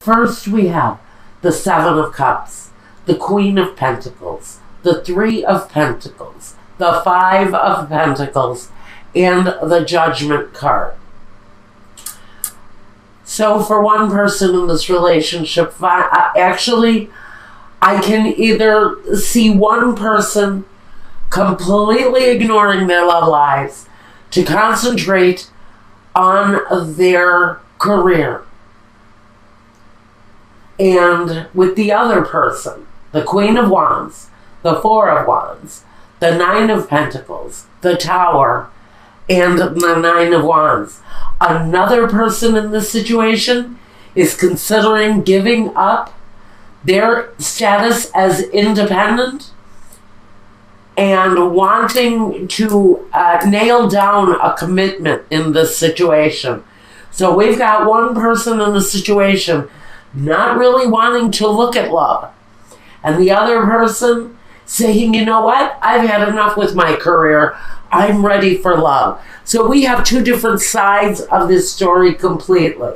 First we have the Seven of Cups, the Queen of Pentacles, the Three of Pentacles, the Five of Pentacles, and the Judgment card. So for one person in this relationship, actually, I can either see one person completely ignoring their love lives to concentrate on their career. And with the other person, the Queen of Wands, the Four of Wands, the Nine of Pentacles, the Tower, and the Nine of Wands. Another person in this situation is considering giving up their status as independent and wanting to nail down a commitment in this situation. So we've got one person in the situation not really wanting to look at love, and the other person saying, you know what, I've had enough with my career, I'm ready for love. So we have two different sides of this story completely.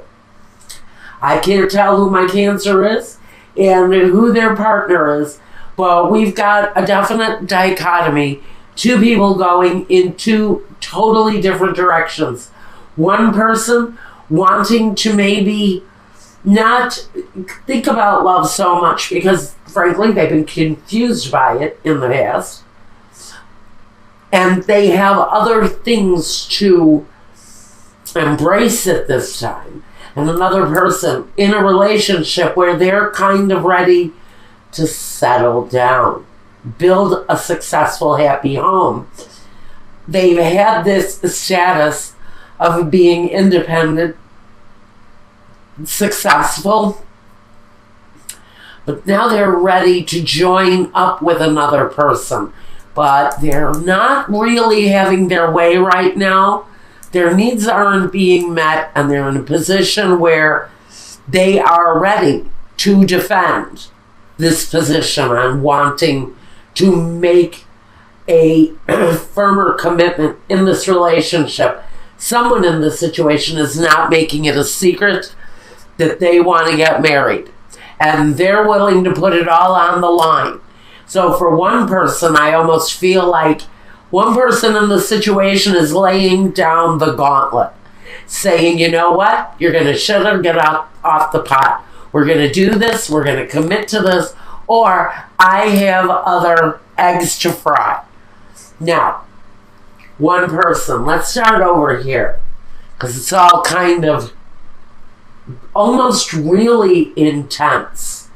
I can't tell who my Cancer is and who their partner is, but we've got a definite dichotomy. Two people going in two totally different directions. One person wanting to maybe not think about love so much because, frankly, they've been confused by it in the past. And they have other things to embrace at this time. And another person in a relationship where they're kind of ready to settle down, build a successful, happy home. They've had this status of being independent, successful, but now they're ready to join up with another person. But they're not really having their way right now. Their needs aren't being met, and they're in a position where they are ready to defend this position on wanting to make a firmer commitment in this relationship. Someone in this situation is not making it a secret that they want to get married, and they're willing to put it all on the line. So for one person, I almost feel like one person in the situation is laying down the gauntlet, saying, you know what, you're going to shut her, get off the pot. We're going to do this, we're going to commit to this, or I have other eggs to fry. Now, one person, let's start over here, because it's all kind of almost really intense.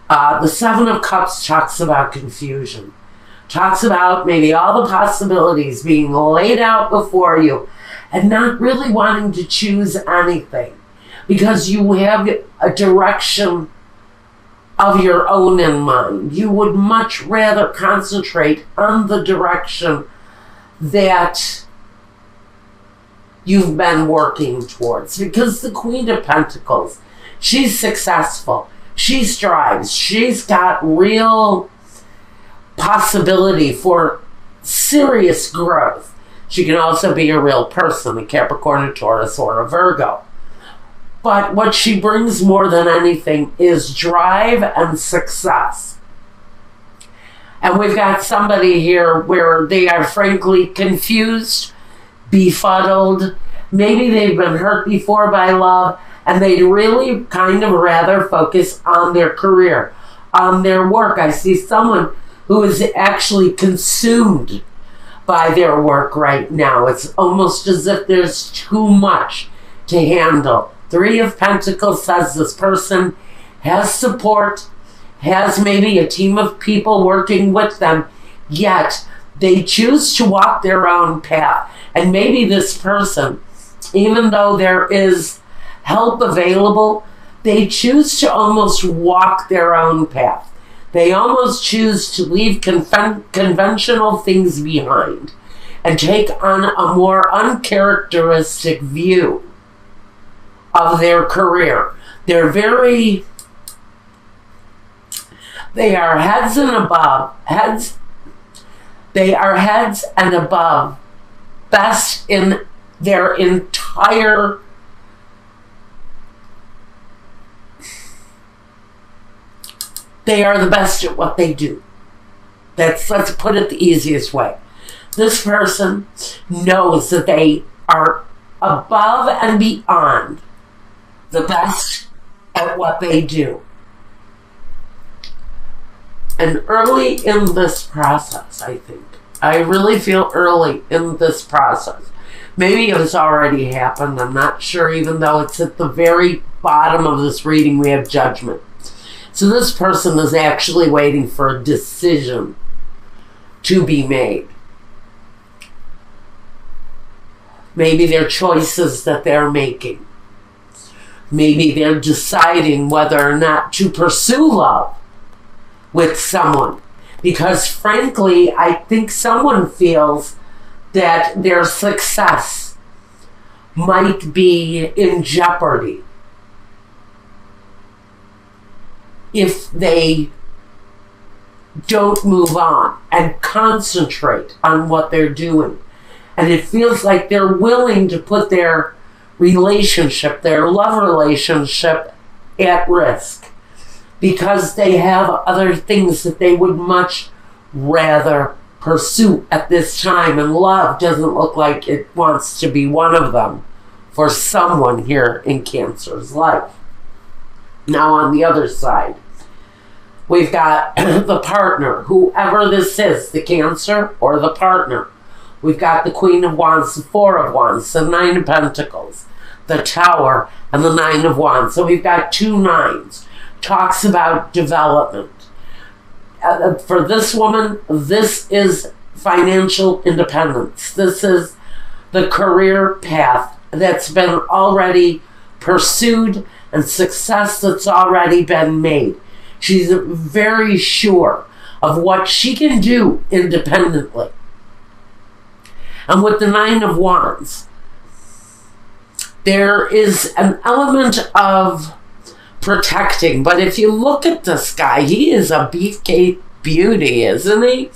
The Seven of Cups talks about confusion. Talks about maybe all the possibilities being laid out before you and not really wanting to choose anything because you have a direction of your own in mind. You would much rather concentrate on the direction that you've been working towards, because the Queen of Pentacles, she's successful. She strives. She's got real possibility for serious growth. She can also be a real person, a Capricorn, a Taurus, or a Virgo. But what she brings more than anything is drive and success. And we've got somebody here where they are frankly confused, befuddled. Maybe they've been hurt before by love, and they'd really kind of rather focus on their career, on their work. I see someone who is actually consumed by their work right now. It's almost as if there's too much to handle. Three of Pentacles says this person has support, has maybe a team of people working with them, yet they choose to walk their own path. And maybe this person, even though there is help available, they choose to almost walk their own path. They almost choose to leave conventional things behind and take on a more uncharacteristic view of their career. They are heads and above, they are heads and above, best in their entire they are the best at what they do. Let's put it the easiest way. This person knows that they are above and beyond the best at what they do. And early in this process, I really feel early in this process. Maybe it's already happened, I'm not sure, even though it's at the very bottom of this reading we have judgment. So this person is actually waiting for a decision to be made. Maybe their choices that they're making. Maybe they're deciding whether or not to pursue love with someone. Because frankly, I think someone feels that their success might be in jeopardy if they don't move on and concentrate on what they're doing. And it feels like they're willing to put their relationship, their love relationship, at risk because they have other things that they would much rather pursue at this time, and love doesn't look like it wants to be one of them for someone here in Cancer's life. Now on the other side, we've got the partner, whoever this is, the Cancer or the partner. We've got the Queen of Wands, the Four of Wands, the Nine of Pentacles, the Tower, and the Nine of Wands. So we've got 2 nines. Talks about development. For this woman, this is financial independence. This is the career path that's been already pursued and success that's already been made. She's very sure of what she can do independently. And with the Nine of Wands, there is an element of protecting. But if you look at this guy, he is a beefcake beauty, isn't he?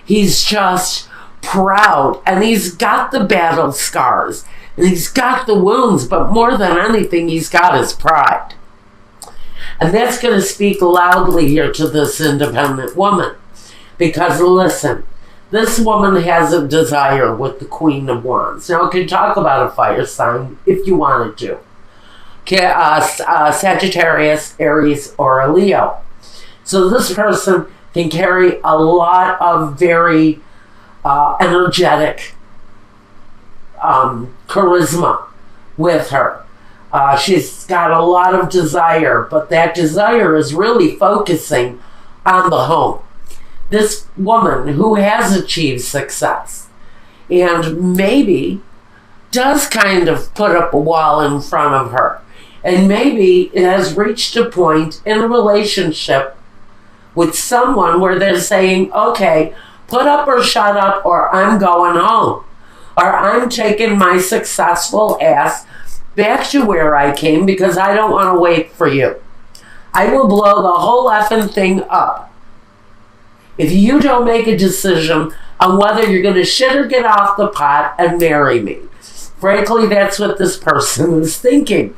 He's just proud, and he's got the battle scars, and he's got the wounds, but more than anything, he's got his pride. And that's going to speak loudly here to this independent woman. Because listen, this woman has a desire with the Queen of Wands. Now, I can talk about a fire sign if you wanted to. Sagittarius, Aries, or a Leo. So this person can carry a lot of very energetic charisma with her. She's got a lot of desire, but that desire is really focusing on the home. This woman who has achieved success and maybe does kind of put up a wall in front of her, and maybe it has reached a point in a relationship with someone where they're saying, okay, put up or shut up, or I'm going home, or I'm taking my successful ass back to where I came because I don't want to wait for you. I will blow the whole effing thing up if you don't make a decision on whether you're going to shit or get off the pot and marry me. Frankly, that's what this person is thinking.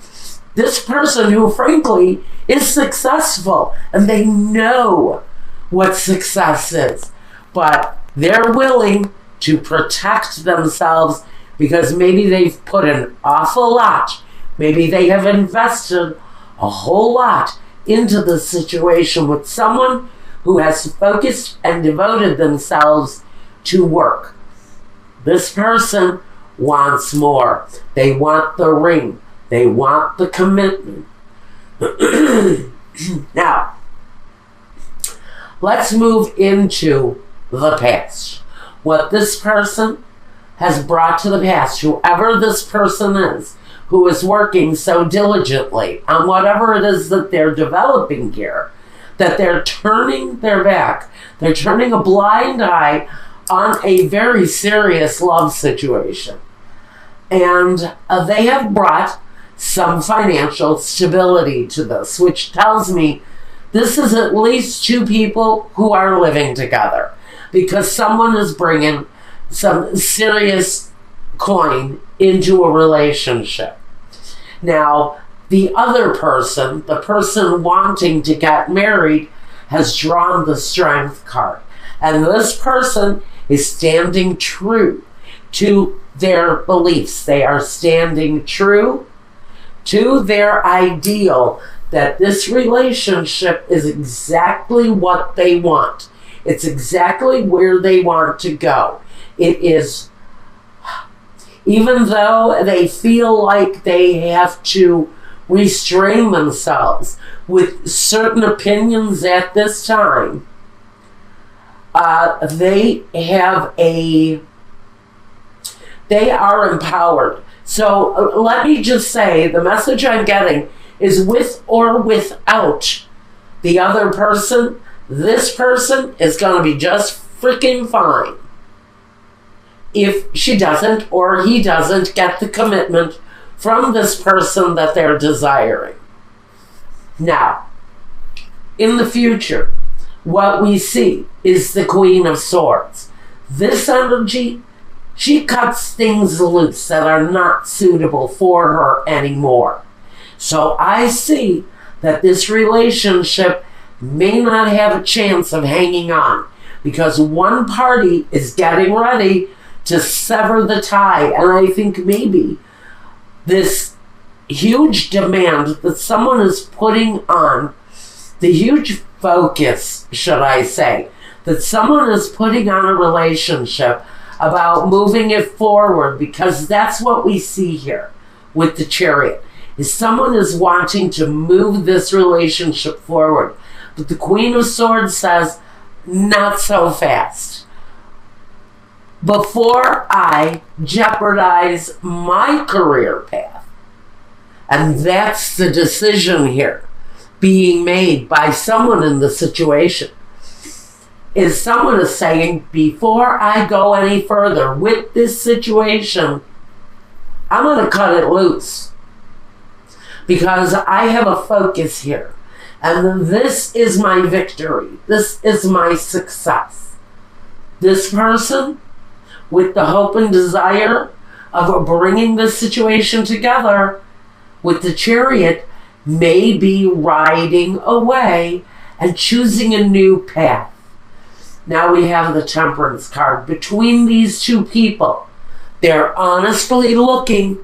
This person who, frankly, is successful, and they know what success is, but they're willing to protect themselves because maybe they've put an awful lot, maybe they have invested a whole lot into the situation with someone who has focused and devoted themselves to work. This person wants more. They want the ring. They want the commitment. Now, let's move into the past. What this person has brought to the past, whoever this person is, who is working so diligently on whatever it is that they're developing here, that they're turning their back, they're turning a blind eye on a very serious love situation. And they have brought some financial stability to this, which tells me this is at least 2 people who are living together, because someone is bringing some serious coin into a relationship. Now, the other person, the person wanting to get married, has drawn the Strength card. And this person is standing true to their beliefs. They are standing true to their ideal that this relationship is exactly what they want. It's exactly where they want to go. It is, even though they feel like they have to restrain themselves with certain opinions at this time, they are empowered. So let me just say, the message I'm getting is with or without the other person, this person is going to be just freaking fine if she doesn't or he doesn't get the commitment from this person that they're desiring. Now, in the future, what we see is the Queen of Swords. This energy, she cuts things loose that are not suitable for her anymore. So I see that this relationship may not have a chance of hanging on because one party is getting ready to sever the tie. And I think maybe this huge demand that someone is putting on, the huge focus, should I say, that someone is putting on a relationship about moving it forward, because that's what we see here with the Chariot, is someone is wanting to move this relationship forward. But the Queen of Swords says, not so fast. Before I jeopardize my career path. And that's the decision here being made by someone in the situation. Is someone is saying, before I go any further with this situation, I'm going to cut it loose. Because I have a focus here. And this is my victory. This is my success. This person, with the hope and desire of bringing this situation together with the Chariot, may be riding away and choosing a new path. Now we have the Temperance card. Between these two people, they're honestly looking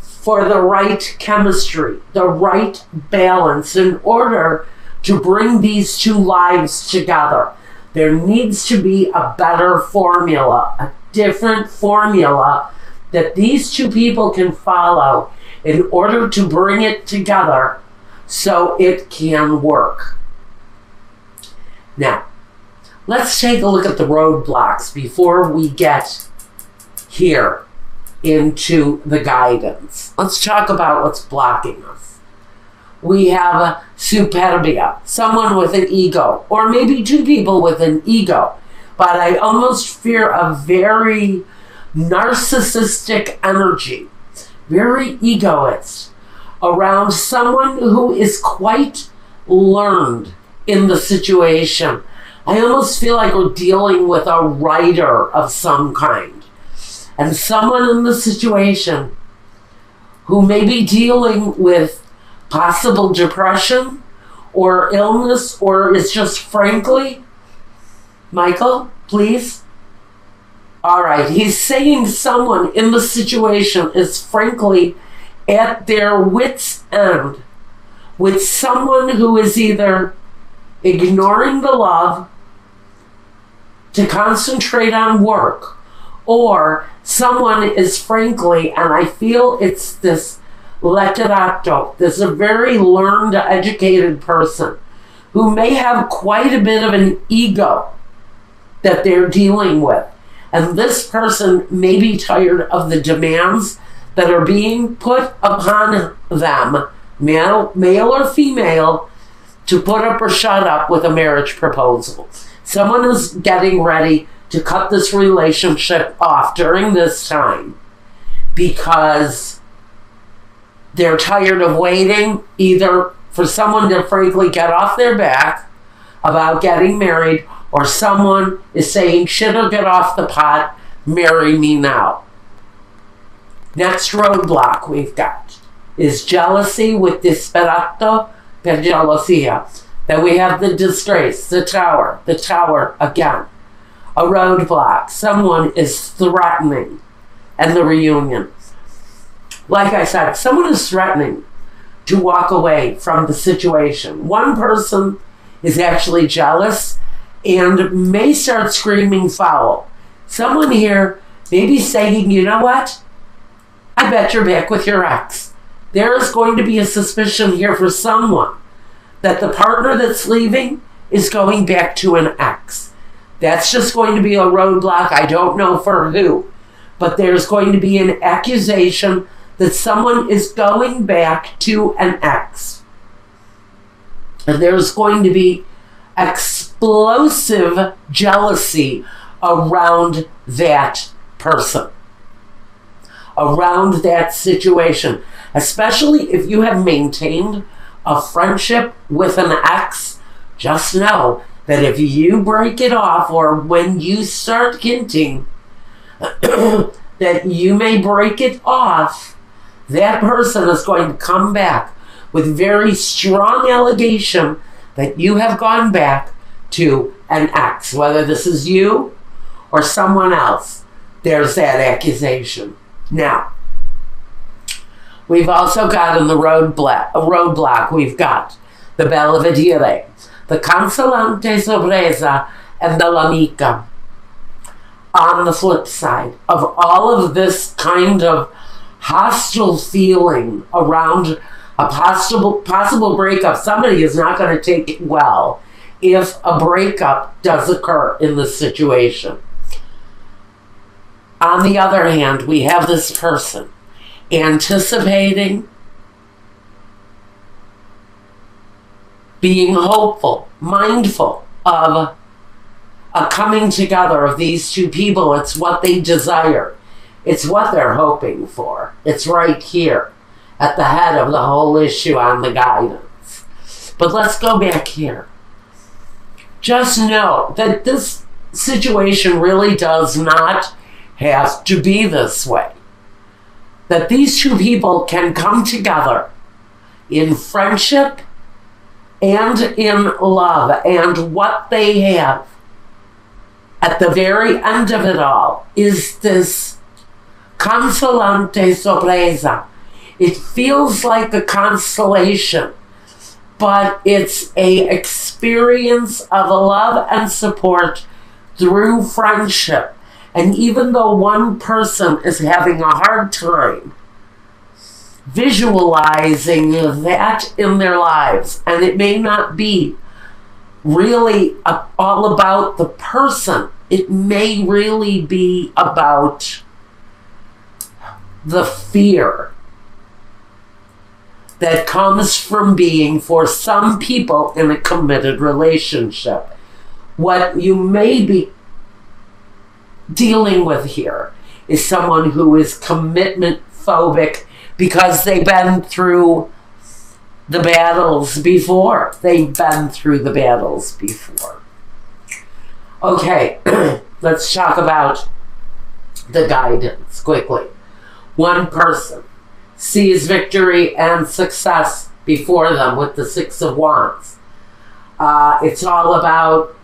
for the right chemistry, the right balance in order to bring these two lives together. There needs to be a better formula, a different formula that these two people can follow in order to bring it together so it can work. Now, let's take a look at the roadblocks before we get here into the guidance. Let's talk about what's blocking us. We have superbia, someone with an ego, or maybe two people with an ego, but I almost fear a very narcissistic energy, very egoist, around someone who is quite learned in the situation. I almost feel like we're dealing with a writer of some kind. And someone in the situation who may be dealing with possible depression or illness, or is just frankly, Michael, please. All right, he's saying someone in the situation is frankly at their wit's end with someone who is either ignoring the love to concentrate on work, or someone is frankly, and I feel it's this letterato, this a very learned, educated person who may have quite a bit of an ego that they're dealing with. And this person may be tired of the demands that are being put upon them, male or female, to put up or shut up with a marriage proposal. Someone is getting ready to cut this relationship off during this time because they're tired of waiting, either for someone to frankly get off their back about getting married, or someone is saying, shit or get off the pot, marry me now. Next roadblock we've got is jealousy with disperato per gelosia. Then we have the disgrace, the tower again. A roadblock, someone is threatening, and the reunion. Like I said, someone is threatening to walk away from the situation. One person is actually jealous and may start screaming foul. Someone here may be saying, you know what? I bet you're back with your ex. There is going to be a suspicion here for someone that the partner that's leaving is going back to an ex. That's just going to be a roadblock. I don't know for who, but there's going to be an accusation that someone is going back to an ex. And there's going to be explosive jealousy around that person, around that situation, especially if you have maintained a friendship with an ex. Just know that if you break it off, or when you start hinting that you may break it off, that person is going to come back with very strong allegation that you have gone back to an ex. Whether this is you or someone else, there's that accusation. Now, we've also got in the roadblock, we've got the Belvedere, the Consolante Sorpresa, and the L'Amica. On the flip side of all of this kind of hostile feeling around a possible breakup, somebody is not going to take it well if a breakup does occur in this situation. On the other hand, we have this person anticipating, being hopeful, mindful of a coming together of these two people. It's what they desire. It's what they're hoping for. It's right here at the head of the whole issue on the guidance. But let's go back here. Just know that this situation really does not have to be this way. That these two people can come together in friendship and in love, and what they have at the very end of it all is this Consolante Sorpresa. It feels like a consolation, but it's a experience of love and support through friendship. And even though one person is having a hard time visualizing that in their lives, and it may not be really all about the person, it may really be about the fear that comes from being, for some people, in a committed relationship. What you may be dealing with here is someone who is commitment phobic because they've been through the battles before. Okay, let's talk about the guidance quickly. One person sees victory and success before them with the Six of Wands. It's all about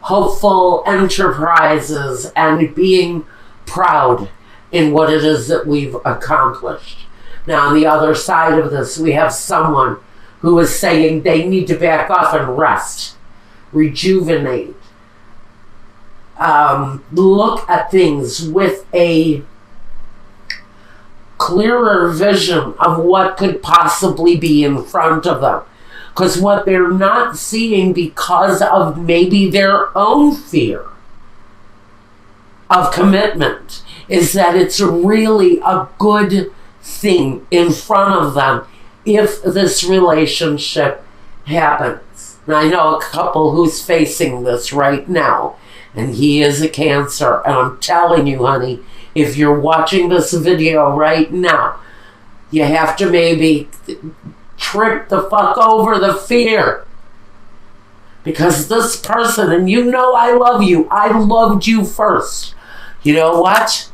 hopeful enterprises and being proud in what it is that we've accomplished. Now, on the other side of this, we have someone who is saying they need to back off and rest, rejuvenate, look at things with a clearer vision of what could possibly be in front of them. Because what they're not seeing, because of maybe their own fear of commitment, is that it's really a good thing in front of them if this relationship happens. And I know a couple who's facing this right now, and he is a Cancer, and I'm telling you, honey, if you're watching this video right now, you have to maybe trip the fuck over the fear. Because this person, and you know I love you, I loved you first. You know what?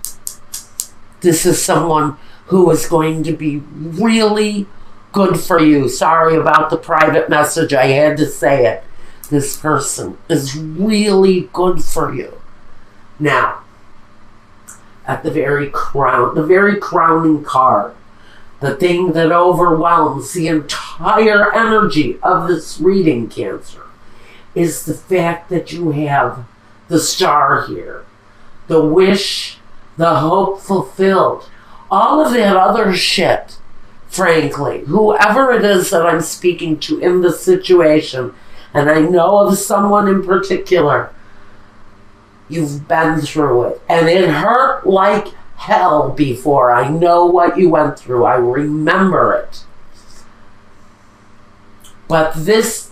This is someone who is going to be really good for you. Sorry about the private message. I had to say it. This person is really good for you. Now, at the very crowning card, the thing that overwhelms the entire energy of this reading, Cancer, is the fact that you have the star here. The wish, the hope fulfilled. All of that other shit, frankly, whoever it is that I'm speaking to in this situation, and I know of someone in particular, you've been through it. And it hurt like hell before. I know what you went through. I remember it. But this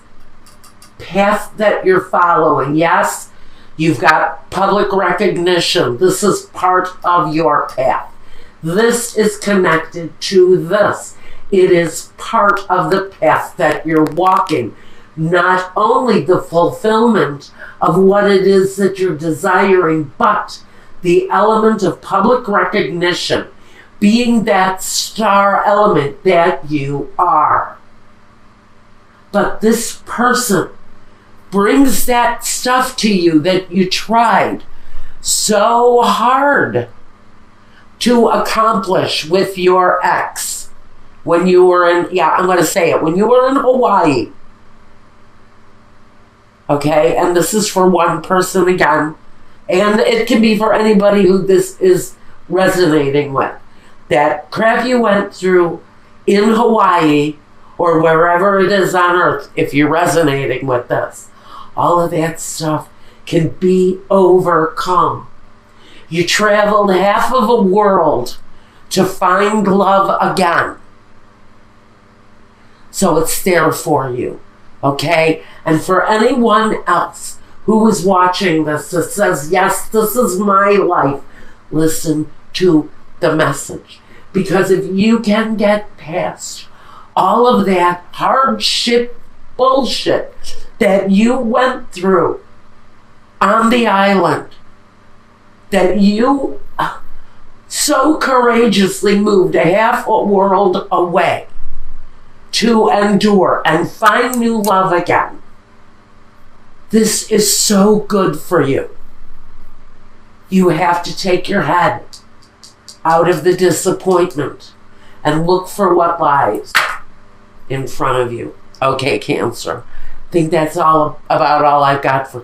path that you're following, yes, you've got public recognition. This is part of your path. This is connected to this. It is part of the path that you're walking. Not only the fulfillment of what it is that you're desiring, but the element of public recognition, being that star element that you are. But this person brings that stuff to you that you tried so hard to accomplish with your ex when you were in, I'm going to say it, when you were in Hawaii. Okay, and this is for one person again, and it can be for anybody who this is resonating with. That crap you went through in Hawaii or wherever it is on earth, if you're resonating with this, all of that stuff can be overcome. You traveled half of a world to find love again. So it's there for you, okay? And for anyone else who is watching this that says, yes, this is my life, listen to the message. Because if you can get past all of that hardship bullshit that you went through on the island, that you so courageously moved a half a world away to endure and find new love again, this is so good for you. You have to take your head out of the disappointment and look for what lies in front of you. Okay, Cancer. I think that's all about all I've got for